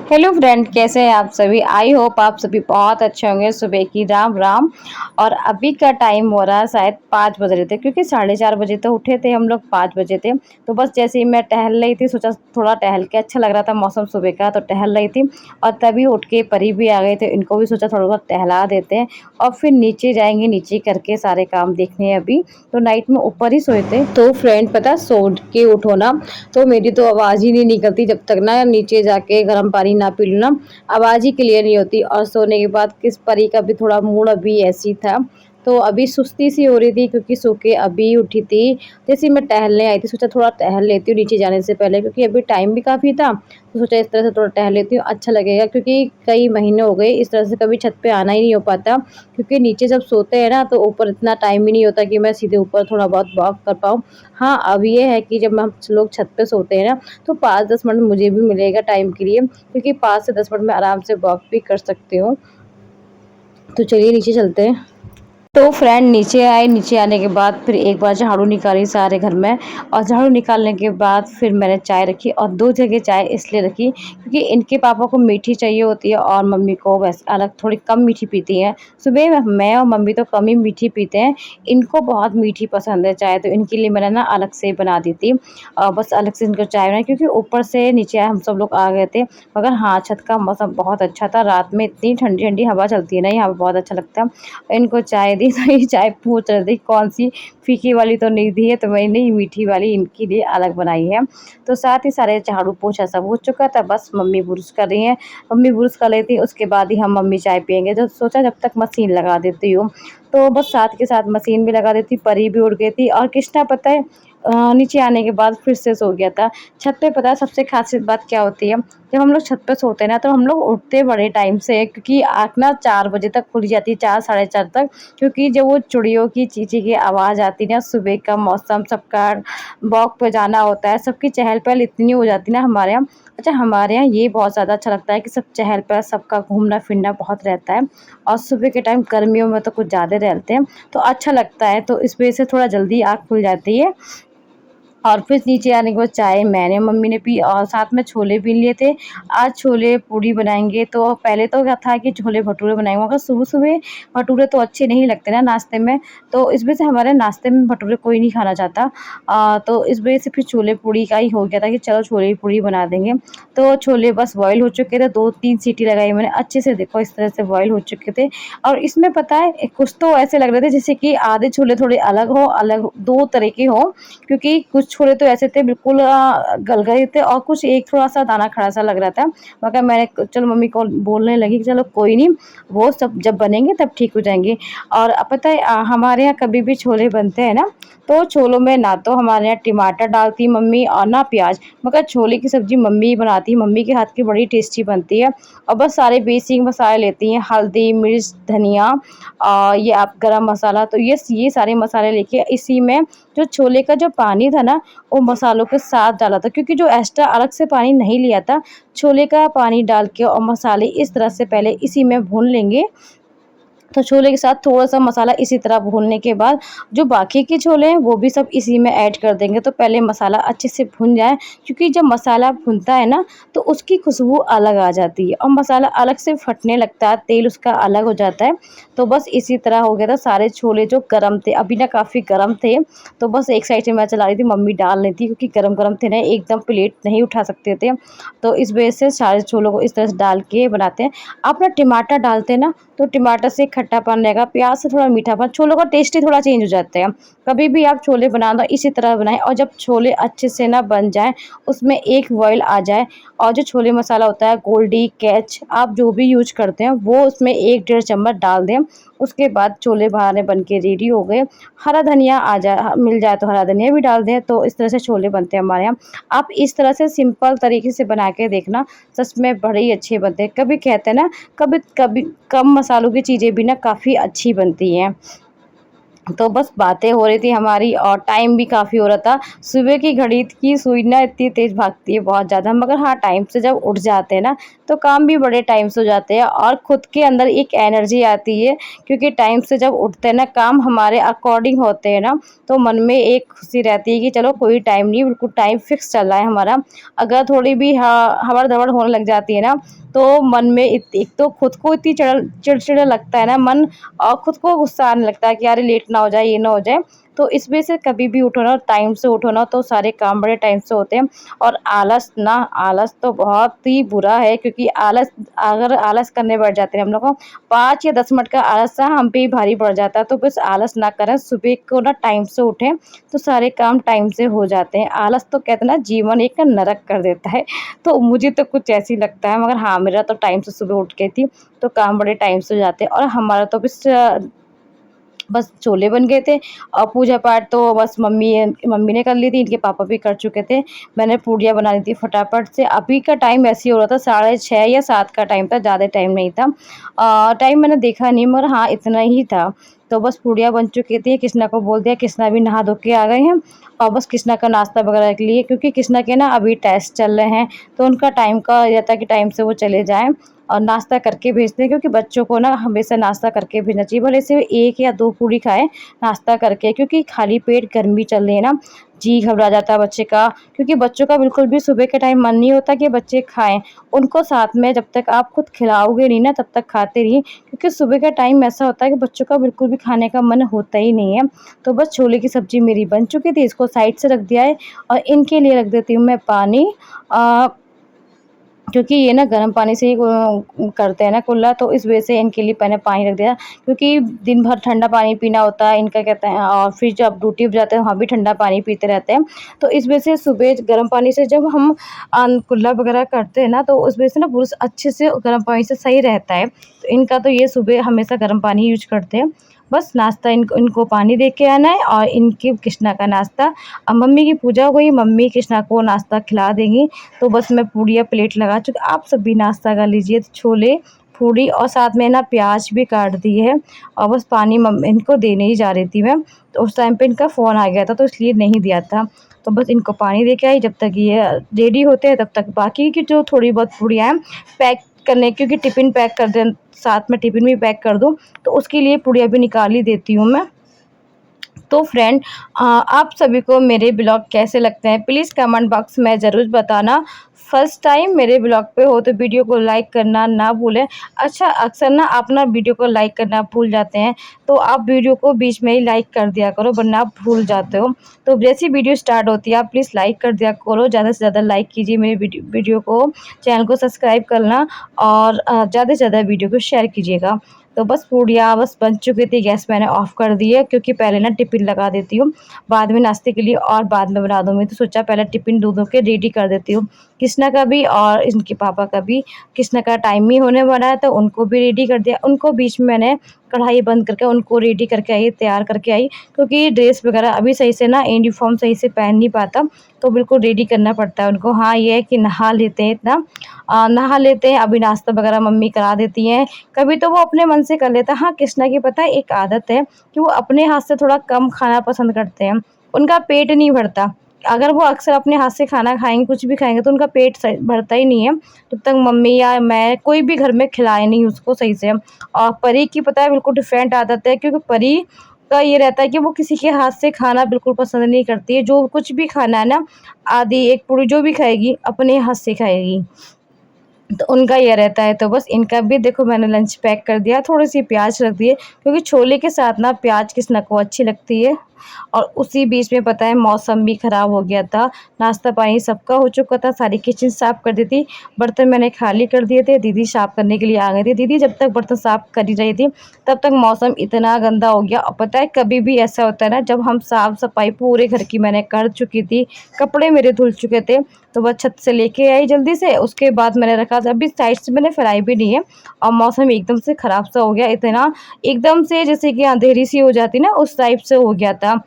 Hello friend, कैसे हैं आप सभी। आई होप आप सभी बहुत अच्छे होंगे। सुबह की राम राम। और अभी का टाइम हो रहा है शायद 5 बज रहे थे, क्योंकि 4:30 बजे तो उठे थे हम लोग, 5 बजे थे। तो बस जैसे ही मैं टहल रही थी, सोचा थोड़ा टहल के अच्छा लग रहा था मौसम सुबह का, तो टहल रही थी। और तभी उठ के परी भी आ गए थे, इनको भी सोचा थोड़ा बहुत टहला देते हैं और फिर नीचे जाएंगे, नीचे करके सारे काम देखने हैं। अभी तो नाइट में ऊपर ही सोए थे। तो फ्रेंड पता, सो के उठो ना तो मेरी तो आवाज़ ही नहीं निकलती जब तक ना नीचे जाके गर्म पानी ना पी लूँ ना, आवाज़ ही क्लियर नहीं होती। और सोने के बाद किस परी का भी थोड़ा मूड अभी ऐसी था, तो अभी सुस्ती सी हो रही थी, क्योंकि सो के अभी उठी थी। जैसे ही मैं टहलने आई थी, सोचा थोड़ा टहल लेती हूँ नीचे जाने से पहले, क्योंकि अभी टाइम भी काफ़ी था। तो सोचा इस तरह से थोड़ा टहल लेती हूँ, अच्छा लगेगा, क्योंकि कई महीने हो गए इस तरह से कभी छत पे आना ही नहीं हो पाता। क्योंकि नीचे जब सोते हैं ना, तो ऊपर इतना टाइम ही नहीं होता कि मैं सीधे ऊपर थोड़ा बहुत वॉक कर पाऊँ। हाँ, अब ये है कि जब हम लोग छत पे सोते हैं ना, तो 5-10 मिनट मुझे भी मिलेगा टाइम के लिए, क्योंकि 5 से 10 मिनट में आराम से वॉक भी कर सकती हूँ। तो चलिए नीचे चलते हैं। तो फ्रेंड नीचे आए, नीचे आने के बाद फिर एक बार झाड़ू निकाली सारे घर में। और झाड़ू निकालने के बाद फिर मैंने चाय रखी, और 2 जगह चाय इसलिए रखी क्योंकि इनके पापा को मीठी चाहिए होती है और मम्मी को वैसे अलग थोड़ी कम मीठी पीती हैं। सुबह में मैं और मम्मी तो कम ही मीठी पीते हैं, इनको बहुत मीठी पसंद है चाय, तो इनके लिए मैंने ना अलग से बना दी थी। बस अलग से इनको चाय बनाई, क्योंकि ऊपर से नीचे हम सब लोग आ गए थे। मगर हाँ, छत का मौसम बहुत अच्छा था, रात में इतनी ठंडी ठंडी हवा चलती है ना, यहाँ पे बहुत अच्छा लगता है। इनको चाय दी तो ये चाय पूछ रहे थे कौन सी, फीकी वाली तो नहीं दी है, तो मैंने ये मीठी वाली इनके लिए अलग बनाई है। तो साथ ही सारे झाड़ू पोछा सब हो चुका था, बस मम्मी बुरुश कर रही हैं। मम्मी बुरुश कर लेती, उसके बाद ही हम मम्मी चाय पियेंगे। तो सोचा जब तक मशीन लगा देती हूँ, तो बस साथ के साथ मशीन भी लगा देती। परी भी उड़ गई थी, और कृष्णा पता है नीचे आने के बाद फिर से सो गया था। छत पे पता है सबसे खासियत बात क्या होती है, जब हम लोग छत पे सोते हैं ना, तो हम लोग उठते बड़े टाइम से हैं, क्योंकि आँख ना 4 बजे तक खुल जाती है, 4 साढ़े 4 तक। क्योंकि जब वो चिड़ियों की चींची की आवाज़ आती है ना, सुबह का मौसम, सबका वॉक पे जाना होता है, सबकी चहल-पहल इतनी हो जाती है ना हमारे यहाँ। अच्छा, हमारे यहाँ ये बहुत ज़्यादा अच्छा लगता है कि सब चहल-पहल, सबका घूमना-फिरना बहुत रहता है। और सुबह के टाइम गर्मियों में तो कुछ ज़्यादा रहते हैं, तो अच्छा लगता है, तो इस वजह से थोड़ा जल्दी आँख खुल जाती है। और फिर नीचे आने के बाद चाय मैंने मम्मी ने पी, और साथ में छोले भी लिए थे। आज छोले पूड़ी बनाएँगे, तो पहले तो क्या था कि छोले भटूरे बनाएँगे, मगर सुबह-सुबह भटूरे तो अच्छे नहीं लगते ना नाश्ते में, तो इस वजह से हमारे नाश्ते में भटूरे कोई नहीं खाना चाहता। तो इस वजह से फिर छोले पूड़ी का ही हो गया था कि चलो छोले पूड़ी बना देंगे। तो छोले बस बॉयल हो चुके थे, 2-3 सीटी लगाई मैंने, अच्छे से देखो इस तरह से बॉयल हो चुके थे। और इसमें पता है कुछ तो ऐसे लग रहे थे जैसे कि आधे छोले थोड़े अलग हो, अलग 2 तरह के हों, क्योंकि कुछ छोले तो ऐसे थे बिल्कुल गल गए थे, और कुछ एक थोड़ा-सा दाना खड़ा-सा लग रहा था। मगर मैंने चलो मम्मी को बोलने लगी कि चलो कोई नहीं, वो सब जब बनेंगे तब ठीक हो जाएँगे। और पता है हमारे यहाँ कभी भी छोले बनते हैं ना, तो छोलों में ना तो हमारे यहाँ टमाटर डालती मम्मी और ना प्याज़, मगर छोले की सब्ज़ी मम्मी ही बनाती है, मम्मी के हाथ की बड़ी टेस्टी बनती है। और बस सारे बेसिक मसाले लेती हैं, हल्दी, मिर्च, धनिया, ये आप गरम मसाला, तो ये सारे मसाले लेके इसी में जो छोले का जो पानी था ना, वो मसालों के साथ डाला था, क्योंकि जो एक्स्ट्रा अलग से पानी नहीं लिया था, छोले का पानी डाल के और मसाले इस तरह से पहले इसी में भून लेंगे। तो छोले के साथ थोड़ा-सा मसाला इसी तरह भूनने के बाद जो बाकी के छोले हैं वो भी सब इसी में ऐड कर देंगे। तो पहले मसाला अच्छे से भुन जाए, क्योंकि जब मसाला भुनता है ना, तो उसकी खुशबू अलग आ जाती है और मसाला अलग से फटने लगता है, तेल उसका अलग हो जाता है। तो बस इसी तरह हो गया था, सारे छोले जो गरम थे, अभी ना काफ़ी गरम थे, तो बस एक साइड से मैं चला रही थी, मम्मी डाल रही थी, क्योंकि गरम-गरम थे ना, एकदम प्लेट नहीं उठा सकते थे। तो इस वजह से सारे छोलों को इस तरह से डाल के बनाते हैं। आप ना टमाटर डालते हैं ना, तो टमाटर से खट्टापन रहेगा, प्याज़ से थोड़ा मीठापन, छोलों का टेस्ट ही थोड़ा चेंज हो जाता है। कभी भी आप छोले बनाना इसी तरह बनाएँ, और जब छोले अच्छे से ना बन जाएँ, उसमें एक बॉयल आ जाए, और जो छोले मसाला होता है, गोल्डी, कैच, आप जो भी यूज़ करते हैं, वो उसमें 1 डेढ़ चम्मच डाल दें। उसके बाद छोले हमारे बन के रेडी हो गए। हरा धनिया आ जाए, मिल जाए तो हरा धनिया भी डाल दें, तो इस तरह से छोले बनते हैं हमारे यहाँ। आप इस तरह से सिंपल तरीके से बना के देखना, सच में बड़े ही अच्छे बनते हैं। कभी कहते हैं ना, कभी कभी कम मसालों की चीज़ें भी ना काफ़ी अच्छी बनती हैं। तो बस बातें हो रही थी हमारी और टाइम भी काफ़ी हो रहा था। सुबह की घड़ी की सुई ना इतनी तेज़ भागती है बहुत ज़्यादा, मगर हाँ, टाइम से जब उठ जाते हैं ना, तो काम भी बड़े टाइम से हो जाते हैं और खुद के अंदर एक एनर्जी आती है, क्योंकि टाइम से जब उठते हैं ना, काम हमारे अकॉर्डिंग होते हैं ना, तो मन में एक खुशी रहती है कि चलो कोई टाइम नहीं, बिल्कुल टाइम फिक्स चल रहा है हमारा। अगर थोड़ी भी हवड़-धवड़ होने लग जाती है ना, तो मन में एक तो खुद को इतनी चिड़चिड़ा लगता है ना मन, और खुद को गुस्सा आने लगता है कि अरे लेट ना हो जाए, ये ना हो जाए। तो इस वजह से कभी भी उठो ना, टाइम से उठो ना, तो सारे काम बड़े टाइम से होते हैं। और आलस तो बहुत ही बुरा है, क्योंकि अगर आलस करने बैठ जाते हैं हम लोग को, 5 या 10 मिनट का आलस ना हम पे ही भारी पड़ जाता है। तो बस आलस ना करें, सुबह को ना टाइम से उठें, तो सारे काम टाइम से हो जाते हैं। आलस तो कहते हैं ना, जीवन एक नरक कर देता है। तो मुझे तो कुछ ऐसे ही लगता है, मगर हाँ, मेरा तो टाइम से सुबह उठ गई थी, तो काम बड़े टाइम से हो जाते हैं। और हमारा तो बस छोले बन गए थे, और पूजा पाठ तो बस मम्मी ने कर ली थी, इनके पापा भी कर चुके थे। मैंने पूड़ियाँ बना ली थी फटाफट से। अभी का टाइम ऐसे ही हो रहा था, साढ़े 6 या 7 का टाइम था, ज़्यादा टाइम नहीं था। टाइम मैंने देखा नहीं, मगर हाँ, इतना ही था। तो बस पूड़ियाँ बन चुकी थी, कृष्णा को बोल दिया, कृष्णा भी नहा धो के आ गए हैं, और बस कृष्णा का नाश्ता वगैरह के लिए, क्योंकि कृष्णा के ना अभी टेस्ट चल रहे हैं, तो उनका टाइम का रहता है कि टाइम से वो चले जाएँ और नाश्ता करके भेजते हैं, क्योंकि बच्चों को ना हमेशा नाश्ता करके भेजना चाहिए, भले से 1 या 2 पूड़ी खाएँ नाश्ता करके, क्योंकि खाली पेट गर्मी चल रही है ना, जी घबरा जाता है बच्चे का, क्योंकि बच्चों का बिल्कुल भी सुबह के टाइम मन नहीं होता कि बच्चे खाएँ। उनको साथ में जब तक आप खुद खिलाओगे नहीं ना, तब तक खाते नहीं, क्योंकि सुबह का टाइम ऐसा होता है कि बच्चों का बिल्कुल भी खाने का मन होता ही नहीं है। तो बस छोले की सब्ज़ी मेरी बन चुकी थी, इसको साइड से रख दिया है, और इनके लिए रख देती हूँ मैं पानी। अ क्योंकि ये ना गर्म पानी से ही करते हैं ना कुल्ला, तो इस वजह से इनके लिए मैंने पानी रख दिया, क्योंकि दिन भर ठंडा पानी पीना होता है इनका, कहते हैं, और फिर जब ड्यूटी पे जाते हैं वहाँ भी ठंडा पानी पीते रहते हैं। तो इस वजह से सुबह गर्म पानी से जब हम कुल्ला वगैरह करते हैं ना, तो उस वजह से ना पूरा अच्छे से गर्म पानी से सही रहता है। तो इनका तो ये सुबह हमेशा गर्म पानी यूज़ करते हैं। बस नाश्ता इनको इनको पानी दे के आना है, और इनके कृष्णा का नाश्ता। अब मम्मी की पूजा हो गई, मम्मी कृष्णा को नाश्ता खिला देंगी। तो बस मैं पूड़ियाँ प्लेट लगा चुकी, आप सब भी नाश्ता कर लीजिए। तो छोले, पूड़ी और साथ में ना प्याज भी काट दी है, और बस पानी इनको देने ही जा रही थी मैं। तो उस टाइम पे इनका फ़ोन आ गया था, तो इसलिए नहीं दिया था। तो बस इनको पानी दे के आई, जब तक ये रेडी होते हैं तब तक बाकी की जो थोड़ी बहुत पूड़ियाँ हैं पैक करने, क्योंकि टिफ़िन पैक कर दें, साथ में टिफ़िन भी पैक कर दूँ, तो उसके लिए पूड़ियाँ भी निकाल ही देती हूँ मैं। तो फ्रेंड, आप सभी को मेरे ब्लॉग कैसे लगते हैं, प्लीज़ कमेंट बॉक्स में ज़रूर बताना। फर्स्ट टाइम मेरे ब्लॉग पे हो तो वीडियो को लाइक करना ना भूलें। अच्छा, अक्सर ना आप ना वीडियो को लाइक करना भूल जाते हैं, तो आप वीडियो को बीच में ही लाइक कर दिया करो, वरना आप भूल जाते हो। तो जैसी वीडियो स्टार्ट होती है आप प्लीज़ लाइक कर दिया करो, ज़्यादा से ज़्यादा लाइक कीजिए मेरे वीडियो को, चैनल को सब्सक्राइब करना, और ज़्यादा से ज़्यादा वीडियो को शेयर कीजिएगा। तो बस पूड़ियाँ बस बन चुकी थी, गैस मैंने ऑफ़ कर दी है, क्योंकि पहले ना टिफ़िन लगा देती हूँ, बाद में नाश्ते के लिए और बाद में बना दूँगी। तो सोचा पहले टिफ़िन दोनों के रेडी कर देती हूँ, कृष्णा का भी और इनके पापा का भी। कृष्णा का टाइम ही होने वाला है, तो उनको भी रेडी कर दिया। उनको बीच में मैंने कढ़ाई बंद करके उनको रेडी करके आई, तैयार करके आई, क्योंकि ड्रेस वगैरह अभी सही से ना यूनिफ़ॉर्म सही से पहन नहीं पाता, तो बिल्कुल रेडी करना पड़ता है उनको। हाँ, ये है कि नहा लेते हैं इतना, नहा लेते हैं, अभी नाश्ता वगैरह मम्मी करा देती हैं। कभी तो वो अपने मन से कर लेता है। हाँ, कृष्णा की पता है एक आदत है कि वो अपने हाथ से थोड़ा कम खाना पसंद करते हैं, उनका पेट नहीं भरता। अगर वो अक्सर अपने हाथ से खाना खाएँगे, कुछ भी खाएँगे, तो उनका पेट भरता ही नहीं है, जब तक मम्मी या मैं कोई भी घर में खिलाए नहीं उसको सही से। और परी की पता है बिल्कुल डिफरेंट आदत है, क्योंकि परी का ये रहता है कि वो किसी के हाथ से खाना बिल्कुल पसंद नहीं करती है। जो कुछ भी खाना है ना, आधी 1 पूड़ी जो भी खाएगी, अपने हाथ से खाएगी। तो उनका ये रहता है। तो बस इनका भी देखो मैंने लंच पैक कर दिया, थोड़ी-सी प्याज़ रख दिए, क्योंकि छोले के साथ ना प्याज़ कृष्णा को अच्छी लगती है। और उसी बीच में पता है मौसम भी ख़राब हो गया था, नाश्ता पानी सबका हो चुका था, सारी किचन साफ़ कर दी थी, बर्तन मैंने खाली कर दिए थे, दीदी साफ़ करने के लिए आ गई थी। दीदी जब तक बर्तन साफ़ कर ही रही थी, तब तक मौसम इतना गंदा हो गया। और पता है कभी भी ऐसा होता है ना, जब हम साफ़-सफ़ाई पूरे घर की मैंने कर चुकी थी, कपड़े मेरे धुल चुके थे, तो बस छत से लेके आई जल्दी से, उसके बाद मैंने रखा था, अभी साइड से मैंने फैलाई भी नहीं है, और मौसम एकदम से ख़राब सा हो गया, इतना एकदम से जैसे कि अंधेरी सी हो जाती ना, उस टाइप से हो गया था।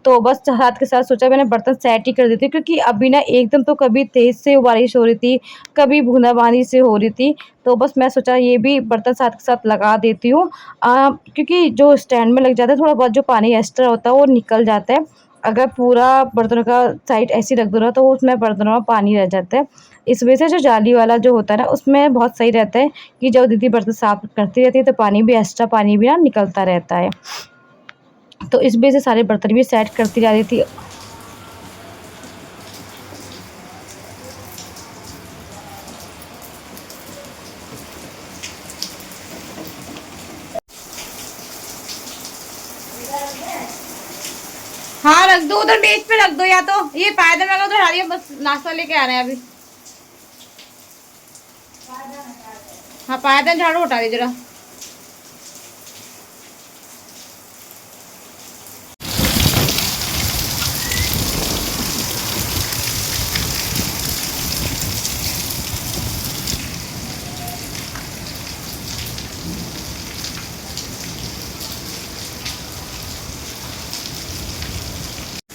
तो बस साथ के साथ सोचा मैंने बर्तन सेट ही कर देती हूँ, क्योंकि अभी ना एकदम तो कभी तेज़ से बारिश हो रही थी, कभी बूंदाबांदी से हो रही थी। तो बस मैं सोचा ये भी बर्तन साथ के साथ लगा देती हूँ। क्योंकि जो स्टैंड में लग जाता है थोड़ा बहुत जो पानी एक्स्ट्रा होता है वो निकल जाता है। अगर पूरा बर्तनों का साइड ऐसे ही रख दो ना तो उसमें बर्तनों में पानी रह जाता है। इस वजह से जो जाली वाला जो होता है ना उसमें बहुत सही रहता है कि जब दीदी बर्तन साफ करती रहती है तो पानी भी एक्स्ट्रा पानी भी ना निकलता रहता है। तो इस वजह से सारे बर्तन भी सेट करती जा रही थी। हाँ रख दो उधर मेज पे रख दो, या तो ये पायदान लगा उधर आ रही है, बस नाश्ता लेके आ रहे हैं अभी। हाँ पायदान झाड़ू हटा दे जरा।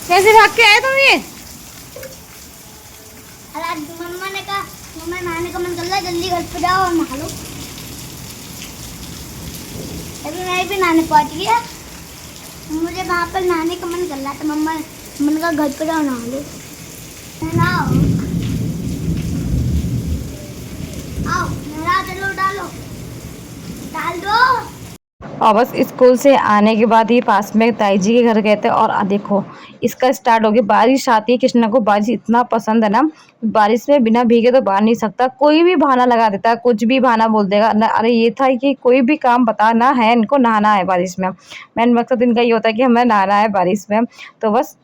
कैसे भाग के आए तुम ये? अरे आज मम्मा ने कहा मम्मा नहाने का मन कर रहा है, जल्दी घर पे जाओ और नहा लो। अभी मैं भी नहाने पहुंच गया, मुझे वहाँ पर नहाने का मन कर रहा था। मम्मा मन का घर पे जाओ नहा लो। नहाओ आओ नहा चलो, डालो डाल दो। और बस स्कूल से आने के बाद ही पास में ताई जी के घर गए थे, और देखो इसका स्टार्ट हो गया। बारिश आती है, कृष्णा को बारिश इतना पसंद है ना, बारिश में बिना भीगे तो बाहर नहीं सकता। कोई भी बहाना लगा देता है, कुछ भी बहाना बोल देगा ना। अरे ये था कि कोई भी काम बताना है इनको, नहाना है बारिश में। मेन मकसद इनका ये होता है कि हमें नहाना है बारिश में। तो बस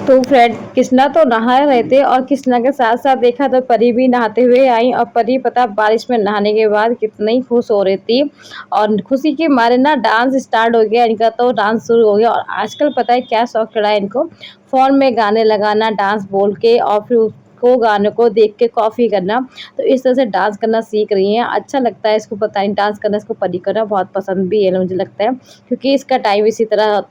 तो फ्रेंड कृष्णा तो नहा रहे थे, और कृष्णा के साथ साथ देखा तो परी भी नहाते हुए आई। और परी पता बारिश में नहाने के बाद कितनी खुश हो रही थी, और खुशी के मारे ना डांस स्टार्ट हो गया इनका, तो डांस शुरू हो गया। और आजकल पता है क्या शौक चढ़ा है इनको, फ़ोन में गाने लगाना डांस बोल के, और फिर उसको गानों को देख के कॉपी करना। तो इस तरह से डांस करना सीख रही हैं, अच्छा लगता है इसको। पता नहीं डांस करना इसको परी करना बहुत पसंद भी है मुझे लगता है, क्योंकि इसका टाइम इसी तरह।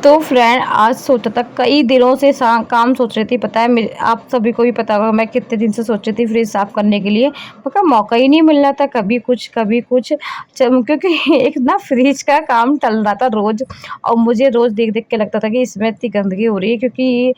तो फ्रेंड आज सोचा था, कई दिनों से काम सोच रही थी। पता है मेरे आप सभी को भी पता होगा मैं कितने दिन से सोच रही थी फ्रिज साफ़ करने के लिए, मगर मौका ही नहीं मिल रहा था। कभी कुछ कभी कुछ क्योंकि एक ना फ्रिज का काम टल रहा था रोज़, और मुझे रोज़ देख देख के लगता था कि इसमें इतनी गंदगी हो रही है। क्योंकि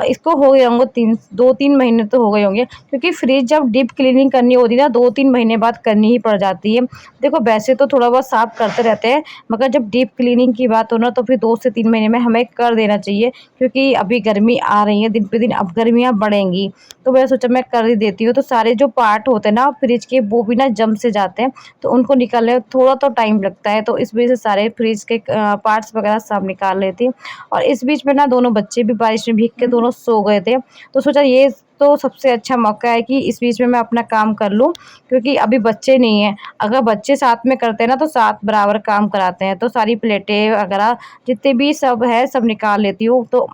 इसको हो गए होंगे 2-3 महीने तो हो गए होंगे, क्योंकि फ्रिज जब डीप क्लीनिंग करनी होती है ना 2-3 महीने बाद करनी ही पड़ जाती है। देखो वैसे तो थोड़ा बहुत साफ़ करते रहते हैं, मगर जब डीप क्लीनिंग की बात हो ना तो फिर 2 से 3 महीने में हमें कर देना चाहिए, क्योंकि अभी गर्मी आ रही है दिन पे दिन, अब गर्मियाँ बढ़ेंगी। तो मैंने सोचा मैं कर ही देती हूँ। तो सारे जो पार्ट होते हैं ना फ्रिज के वो भी ना जम से जाते हैं, तो उनको निकालने में थोड़ा तो टाइम लगता है। तो इस वजह से सारे फ्रिज के पार्ट्स वगैरह सब निकाल लेती हूँ। और इस बीच में ना दोनों बच्चे भी बारिश में भीग के दोनों सो गए थे, तो सोचा ये तो सबसे अच्छा मौका है कि इस बीच में मैं अपना काम कर लूँ, क्योंकि अभी बच्चे नहीं हैं। अगर बच्चे साथ में करते हैं ना तो साथ बराबर काम कराते हैं। तो सारी प्लेटें वगैरह जितने भी सब है सब निकाल लेती हूँ। तो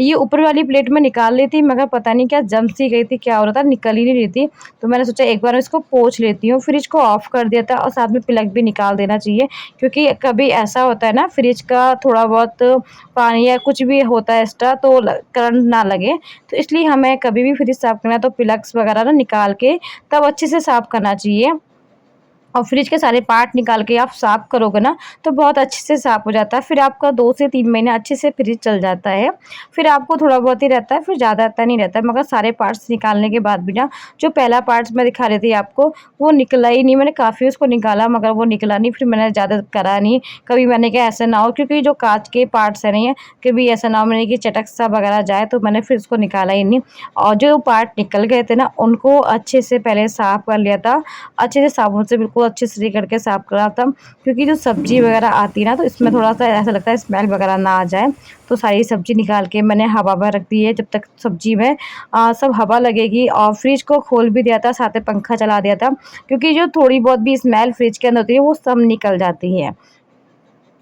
ये ऊपर वाली प्लेट में निकाल लेती, मगर पता नहीं क्या जम सी गई थी, क्या हो रहा था, निकल ही नहीं रही थी। तो मैंने सोचा एक बार इसको पोंछ लेती हूँ। फ्रिज को ऑफ कर दिया था, और साथ में प्लग भी निकाल देना चाहिए, क्योंकि कभी ऐसा होता है ना फ्रिज का थोड़ा बहुत पानी या कुछ भी होता है एक्स्ट्रा तो करंट ना लगे। तो इसलिए हमें कभी भी फ्रिज साफ़ करना है तो प्लग्स वगैरह ना निकाल के तब अच्छे से साफ़ करना चाहिए। और फ्रिज के सारे पार्ट निकाल के आप साफ़ करोगे ना तो बहुत अच्छे से साफ़ हो जाता है। फिर आपका 2 से 3 महीने अच्छे से फ्रिज चल जाता है। फिर आपको थोड़ा बहुत ही रहता है, फिर ज़्यादा इतना नहीं रहता है। मगर सारे पार्ट्स निकालने के बाद भी ना जो पहला पार्ट्स मैं दिखा रही थी आपको, वो निकला ही नहीं। मैंने काफ़ी उसको निकाला मगर वो निकला नहीं, फिर मैंने ज़्यादा करा नहीं। कभी मैंने कहा ऐसा ना हो, क्योंकि जो काँच के पार्ट्स है नहीं है, कभी ऐसा ना हो मैंने कि चटक सा वगैरह जाए, तो मैंने फिर उसको निकाला ही नहीं। और जो पार्ट निकल गए थे ना उनको अच्छे से पहले साफ़ कर लिया था। अच्छे से साबुन से बिल्कुल अच्छे से करके साफ़ करा था, क्योंकि जो सब्ज़ी वगैरह आती है ना तो इसमें थोड़ा-सा ऐसा लगता है स्मेल वगैरह ना आ जाए। तो सारी सब्ज़ी निकाल के मैंने हवा में रख दी है, जब तक सब्ज़ी में सब हवा लगेगी। और फ्रिज को खोल भी दिया था, साथ में पंखा चला दिया था, क्योंकि जो थोड़ी बहुत भी स्मेल फ्रिज के अंदर होती है वो सब निकल जाती है।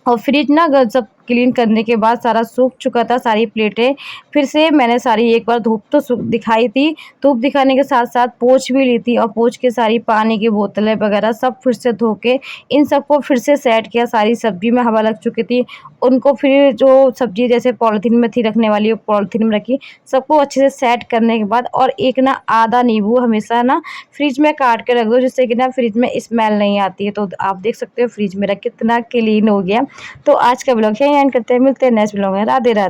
और फ्रिज ना अगर जब क्लीन करने के बाद सारा सूख चुका था, सारी प्लेटें फिर से मैंने सारी एक बार धूप तो दिखाई थी, धूप दिखाने के साथ-साथ पोंछ भी ली थी और पोंछ के सारी पानी की बोतलें वगैरह सब फिर से धो के इन सबको फिर से सेट किया। सारी सब्ज़ी में हवा लग चुकी थी, उनको फिर जो सब्ज़ी जैसे पॉलीथीन में थी रखने वाली, वो पॉलीथीन में रखी। सबको अच्छे से सेट करने के बाद और एक ना आधा नींबू हमेशा ना फ्रिज में काट के रख दो, जिससे कि ना फ्रिज में स्मेल नहीं आती है। तो आप देख सकते हो फ्रिज मेरा कितना क्लीन हो गया। तो आज का व्लॉग यहीं एंड करते हैं, मिलते हैं नेक्स्ट व्लॉग में। राधे राधे।